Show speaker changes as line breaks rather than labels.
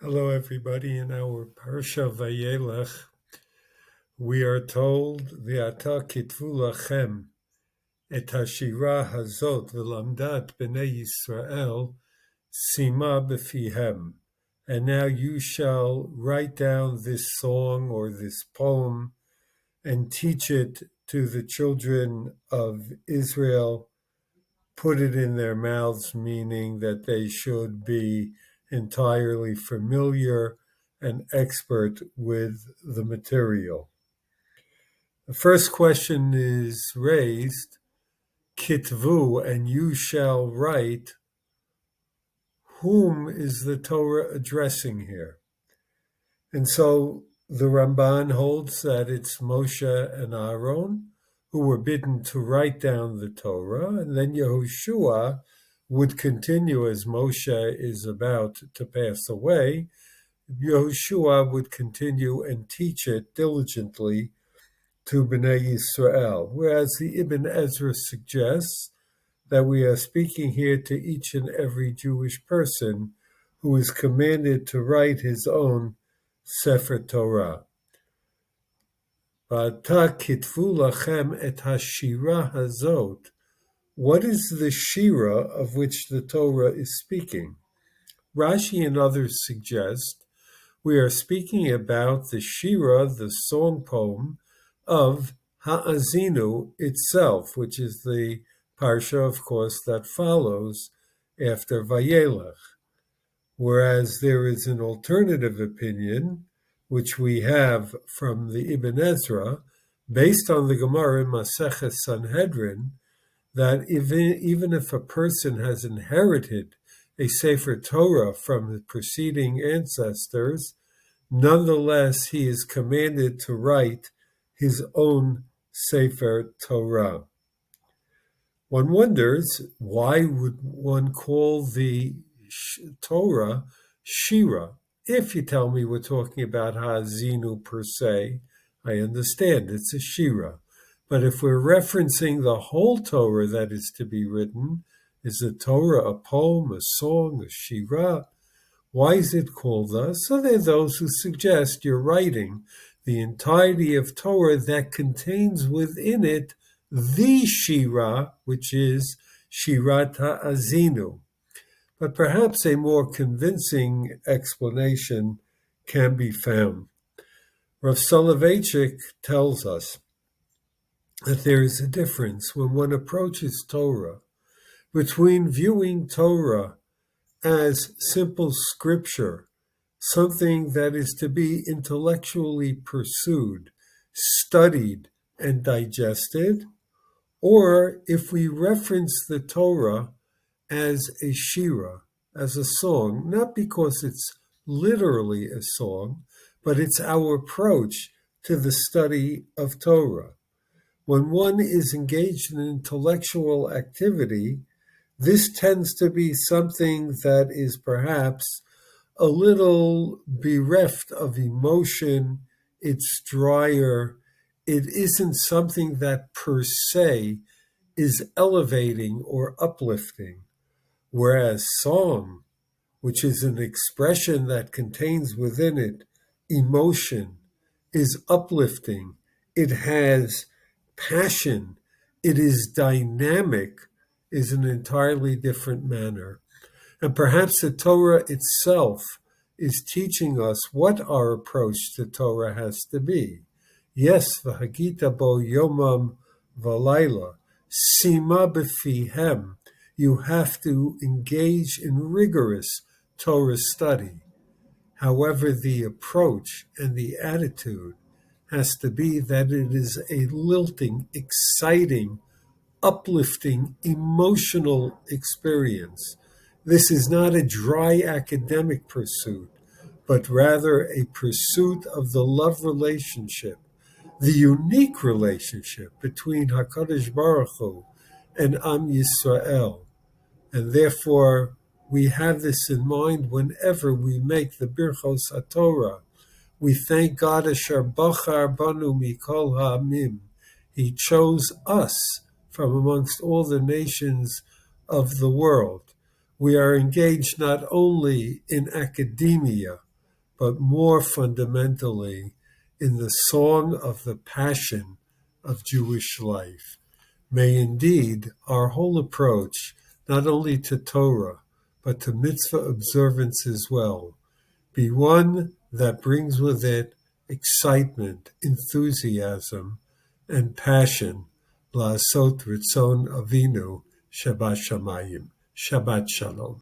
Hello, everybody. In our Parsha Vayeileich, we are told, "V'ata kitvu lachem et hashira hazot v'lamdat b'nei Yisrael sima b'fihem." And now you shall write down this song or this poem and teach it to the children of Israel. Put it in their mouths, meaning that they should be entirely familiar and expert with the material. The first question is raised, kitvu, and you shall write. Whom is the Torah addressing here? And so the Ramban holds that it's Moshe and Aaron who were bidden to write down the Torah, and then Yehoshua would continue as Moshe is about to pass away. Yehoshua would continue and teach it diligently to Bnei Yisrael, whereas the Ibn Ezra suggests that we are speaking here to each and every Jewish person who is commanded to write his own Sefer Torah. V'ata kitvu lachem et hashira hazot. What is the shira of which the Torah is speaking? Rashi and others suggest we are speaking about the shira, the song poem, of Ha'azinu itself, which is the parsha, of course, that follows after Vayeileich. Whereas there is an alternative opinion, which we have from the Ibn Ezra, based on the Gemara in Maseches Sanhedrin, that even if a person has inherited a Sefer Torah from the preceding ancestors, nonetheless he is commanded to write his own Sefer Torah. One wonders, why would one call the Torah Shira? If you tell me we're talking about Ha'azinu per se, I understand it's a Shira. But if we're referencing the whole Torah that is to be written, is the Torah a poem, a song, a Shira? Why is it called thus? So there are those who suggest you're writing the entirety of Torah that contains within it the Shira, which is Shirat Ha'azinu. But perhaps a more convincing explanation can be found. Rav Soloveitchik tells us that there is a difference when one approaches Torah between viewing Torah as simple scripture, something that is to be intellectually pursued, studied, and digested, or if we reference the Torah as a shira, as a song, not because it's literally a song, but it's our approach to the study of Torah. When one is engaged in intellectual activity, this tends to be something that is perhaps a little bereft of emotion, it's drier, it isn't something that per se is elevating or uplifting. Whereas song, which is an expression that contains within it emotion, is uplifting, it has passion, it is dynamic, is an entirely different manner. And perhaps the Torah itself is teaching us what our approach to Torah has to be. Yes, v'hagita bo yomam v'layla, sima b'fihem. You have to engage in rigorous Torah study. However, the approach and the attitude has to be that it is a lilting, exciting, uplifting, emotional experience. This is not a dry academic pursuit, but rather a pursuit of the love relationship, the unique relationship between HaKadosh Baruch Hu and Am Yisrael. And therefore, we have this in mind whenever we make the Birchos HaTorah. We thank God Asher Bachar Banu Mikol Ha'amim. He chose us from amongst all the nations of the world. We are engaged not only in academia, but more fundamentally in the song of the passion of Jewish life. May indeed our whole approach, not only to Torah, but to mitzvah observance as well, be one that brings with it excitement, enthusiasm, and passion. La'asot Ritzon Avinu Shabbat Shamayim. Shabbat Shalom.